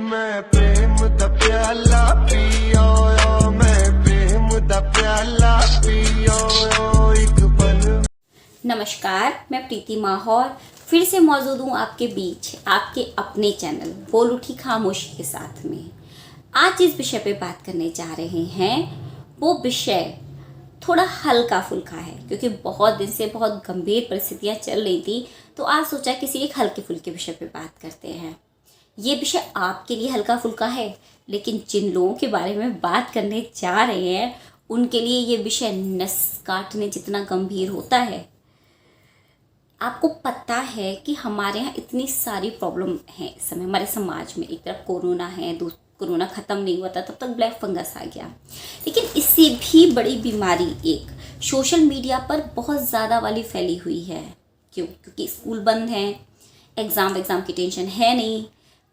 मैं प्रेम दा प्याला पियो, मैं प्रेम दा प्याला पियो एक पल। नमस्कार, मैं प्रीति माहौर फिर से मौजूद हूँ आपके बीच, आपके अपने चैनल बोल उठी खामोशी के साथ में। आज जिस विषय पे बात करने जा रहे हैं वो विषय थोड़ा हल्का फुल्का है, क्योंकि बहुत दिन से बहुत गंभीर परिस्थितियाँ चल रही थी, तो आज सोचा किसी एक हल्के फुल्के विषय पे बात करते हैं। ये विषय आपके लिए हल्का फुल्का है, लेकिन जिन लोगों के बारे में बात करने जा रहे हैं उनके लिए ये विषय नस काटने जितना गंभीर होता है। आपको पता है कि हमारे यहाँ इतनी सारी प्रॉब्लम है इस समय हमारे समाज में। एक तरफ कोरोना है, कोरोना ख़त्म नहीं हुआ था तब तक ब्लैक फंगस आ गया, लेकिन इससे भी बड़ी बीमारी एक सोशल मीडिया पर बहुत ज़्यादा वाली फैली हुई है। क्यों? क्योंकि स्कूल बंद हैं, एग्ज़ाम की टेंशन है नहीं,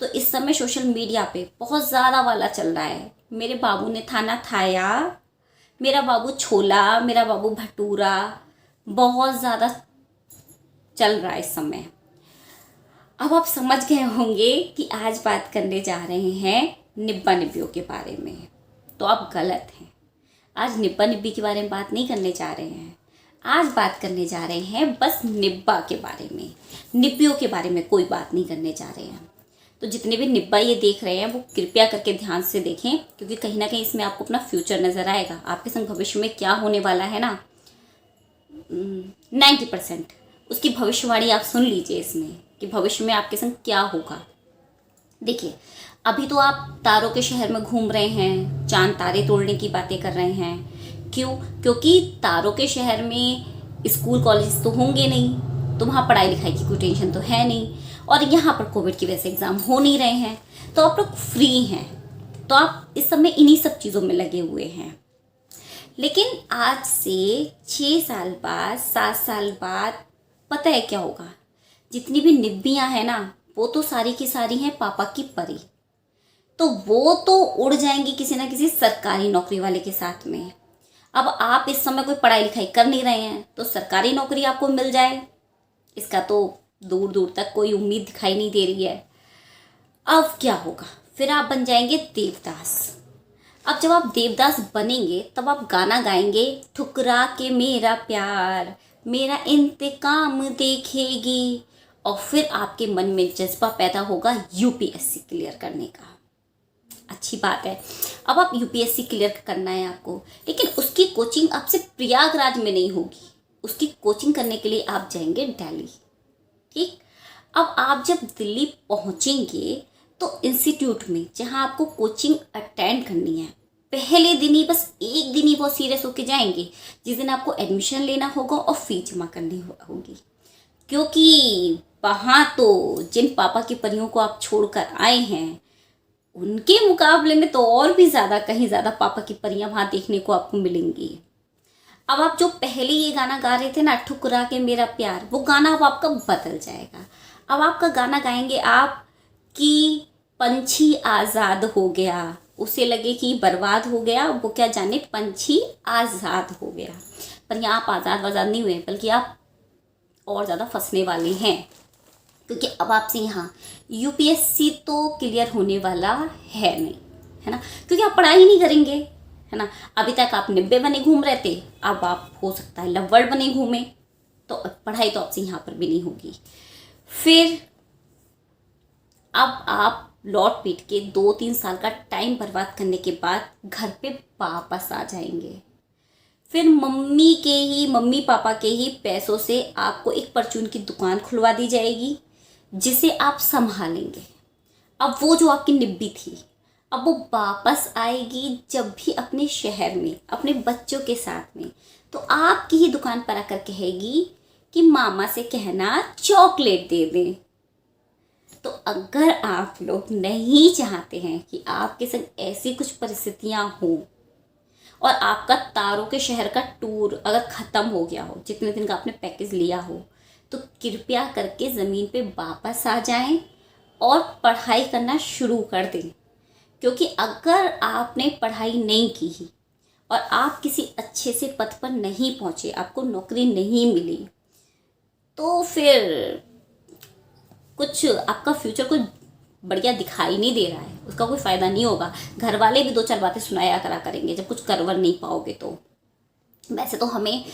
तो इस समय सोशल मीडिया पे बहुत ज़्यादा वाला चल रहा है। मेरे बाबू ने खाना खाया, मेरा बाबू छोला, मेरा बाबू भटूरा, बहुत ज़्यादा चल रहा है इस समय। अब आप समझ गए होंगे कि आज बात करने जा रहे हैं निब्बा निब्बियों के बारे में। तो आप गलत हैं। आज निब्बा निब्बी के बारे में बात नहीं करने जा रहे हैं। आज बात करने जा रहे हैं बस निब्बा के बारे में, निब्बियों के बारे में कोई बात नहीं करने जा रहे हैं। तो जितने भी निब्बा ये देख रहे हैं वो कृपया करके ध्यान से देखें, क्योंकि कहीं ना कहीं इसमें आपको अपना फ्यूचर नज़र आएगा। आपके संग भविष्य में क्या होने वाला है ना, 90% उसकी भविष्यवाणी आप सुन लीजिए इसमें कि भविष्य में आपके संग क्या होगा। देखिए, अभी तो आप तारों के शहर में घूम रहे हैं, चांद तारे तोड़ने की बातें कर रहे हैं। क्यों? क्योंकि तारों के शहर में स्कूल कॉलेज तो होंगे नहीं, तो वहाँ पढ़ाई लिखाई की कोई टेंशन तो है नहीं, और यहाँ पर कोविड की वजह से एग्ज़ाम हो नहीं रहे हैं, तो आप लोग फ्री हैं। तो आप इस समय इन्हीं सब चीज़ों में लगे हुए हैं। लेकिन आज से 6 साल बाद, 7 साल बाद पता है क्या होगा? जितनी भी निब्बियाँ हैं ना, वो तो सारी की सारी हैं पापा की परी। तो वो तो उड़ जाएंगी किसी ना किसी सरकारी नौकरी वाले के साथ में। अब आप इस समय कोई पढ़ाई लिखाई कर नहीं रहे हैं, तो सरकारी नौकरी आपको मिल जाए, इसका तो दूर दूर तक कोई उम्मीद दिखाई नहीं दे रही है। अब क्या होगा? फिर आप बन जाएंगे देवदास। अब जब आप देवदास बनेंगे तब आप गाना गाएंगे, ठुकरा के मेरा प्यार मेरा इंतकाम देखेगी, और फिर आपके मन में जज्बा पैदा होगा यूपीएससी क्लियर करने का। अच्छी बात है, अब आप यूपीएससी क्लियर करना है आपको, लेकिन उसकी कोचिंग आपसे प्रयागराज में नहीं होगी। उसकी कोचिंग करने के लिए आप जाएंगे दिल्ली। ठीक? अब आप जब दिल्ली पहुंचेंगे तो इंस्टीट्यूट में जहां आपको कोचिंग अटेंड करनी है, पहले दिन ही, बस एक दिन ही बहुत सीरियस होके जाएंगे, जिस दिन आपको एडमिशन लेना होगा और फीस जमा करनी होगी। क्योंकि वहाँ तो जिन पापा की परियों को आप छोड़कर आए हैं, उनके मुकाबले में तो और भी ज़्यादा, कहीं ज़्यादा पापा की परियां वहाँ देखने को आपको मिलेंगी। अब आप जो पहले ये गाना गा रहे थे ना, ठुकरा के मेरा प्यार, वो गाना अब आपका बदल जाएगा। अब आपका गाना गाएंगे आप कि पंछी आज़ाद हो गया, उसे लगे कि बर्बाद हो गया, वो क्या जाने पंछी आज़ाद हो गया। पर यहाँ आप आज़ाद वाज़ाद नहीं हुए, बल्कि आप और ज़्यादा फंसने वाले हैं, क्योंकि अब आपसे यहाँ यूपीएससी तो क्लियर होने वाला है नहीं, है ना, क्योंकि आप पढ़ाई नहीं करेंगे, है ना। अभी तक आप निब्बे बने घूम रहे थे, अब आप हो सकता है लव्वर बने घूमे, तो पढ़ाई तो आपसे यहाँ पर भी नहीं होगी। फिर अब आप लौट पीट के 2-3 साल का टाइम बर्बाद करने के बाद घर पे वापस आ जाएंगे। फिर मम्मी पापा के ही पैसों से आपको एक परचून की दुकान खुलवा दी जाएगी, जिसे आप संभालेंगे। अब वो जो आपकी निब्बी थी, अब वो वापस आएगी जब भी अपने शहर में अपने बच्चों के साथ में, तो आपकी ही दुकान पर आकर कहेगी कि मामा से कहना चॉकलेट दे दें। तो अगर आप लोग नहीं चाहते हैं कि आपके संग ऐसी कुछ परिस्थितियां हों, और आपका तारों के शहर का टूर अगर ख़त्म हो गया हो, जितने दिन का आपने पैकेज लिया हो, तो कृपया करके ज़मीन पे वापस आ जाएं और पढ़ाई करना शुरू कर दें। क्योंकि अगर आपने पढ़ाई नहीं की और आप किसी अच्छे से पद पर नहीं पहुँचे, आपको नौकरी नहीं मिली, तो फिर कुछ आपका फ्यूचर कुछ बढ़िया दिखाई नहीं दे रहा है उसका कोई फ़ायदा नहीं होगा। घर वाले भी 2-4 बातें सुनाया करा करेंगे जब कुछ करवर नहीं पाओगे तो। वैसे तो हमें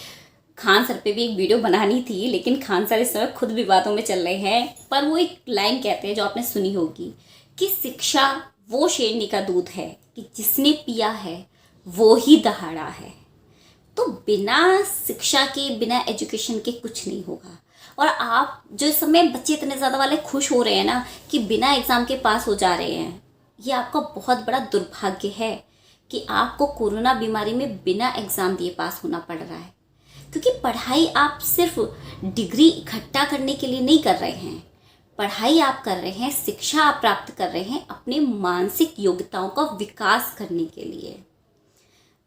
खान सर पे भी एक वीडियो बनानी थी, लेकिन खान सर इस समय खुद विवादों में चल रहे हैं। पर वो एक लाइन कहते हैं जो आपने सुनी होगी कि शिक्षा वो शेरनी का दूध है कि जिसने पिया है वो ही दहाड़ा है। तो बिना शिक्षा के, बिना एजुकेशन के कुछ नहीं होगा। और आप जो इस समय बच्चे इतने ज़्यादा वाले खुश हो रहे हैं ना कि बिना एग्ज़ाम के पास हो जा रहे हैं, ये आपका बहुत बड़ा दुर्भाग्य है कि आपको कोरोना बीमारी में बिना एग्ज़ाम दिए पास होना पड़ रहा है। क्योंकि पढ़ाई आप सिर्फ डिग्री इकट्ठा करने के लिए नहीं कर रहे हैं, पढ़ाई आप कर रहे हैं, शिक्षा आप प्राप्त कर रहे हैं अपने मानसिक योग्यताओं का विकास करने के लिए।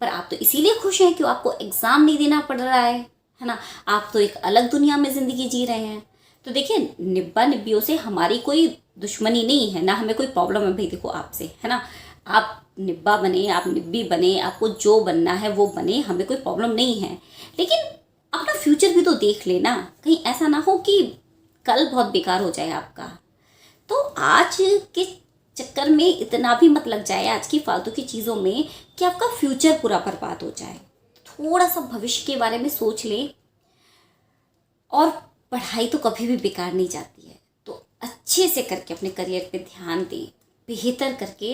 पर आप तो इसीलिए खुश हैं कि आपको एग्ज़ाम नहीं देना पड़ रहा है ना। आप तो एक अलग दुनिया में ज़िंदगी जी रहे हैं। तो देखिए, निब्बा निब्बियों से हमारी कोई दुश्मनी नहीं है ना, हमें कोई प्रॉब्लम है भाई देखो आपसे, है ना। आप निब्बा बने, आप निब्बी बने, आपको जो बनना है वो बने, हमें कोई प्रॉब्लम नहीं है। लेकिन अपना फ्यूचर भी तो देख लेना, कहीं ऐसा ना हो कि कल बहुत बेकार हो जाए आपका। तो आज के चक्कर में इतना भी मत लग जाए आज की फालतू की चीज़ों में कि आपका फ्यूचर पूरा बर्बाद हो जाए। थोड़ा सा भविष्य के बारे में सोच लें। और पढ़ाई तो कभी भी बेकार नहीं जाती है, तो अच्छे से करके अपने करियर पे ध्यान दें, बेहतर करके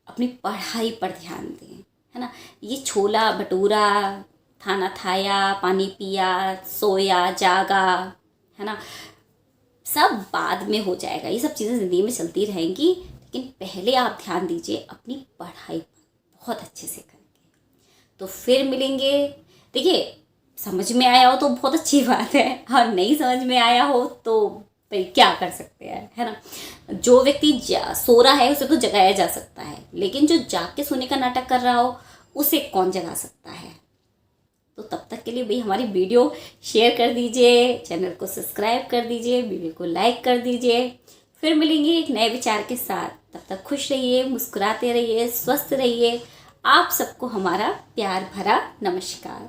अपनी पढ़ाई पर ध्यान दें, है ना। ये छोला भटूरा, खाना खाया, पानी पिया, सोया जागा, है ना, सब बाद में हो जाएगा। ये सब चीज़ें ज़िंदगी में चलती रहेंगी, लेकिन पहले आप ध्यान दीजिए अपनी पढ़ाई पर बहुत अच्छे से करके। तो फिर मिलेंगे। देखिए, समझ में आया हो तो बहुत अच्छी बात है, और नहीं समझ में आया हो तो भाई क्या कर सकते हैं, है ना। जो व्यक्ति सो रहा है उसे तो जगाया जा सकता है, लेकिन जो जाग के सोने का नाटक कर रहा हो उसे कौन जगा सकता है। तो तब तक के लिए भाई हमारी वीडियो शेयर कर दीजिए, चैनल को सब्सक्राइब कर दीजिए, वीडियो को लाइक कर दीजिए। फिर मिलेंगे एक नए विचार के साथ। तब तक खुश रहिए, मुस्कुराते रहिए, स्वस्थ रहिए। आप सबको हमारा प्यार भरा नमस्कार।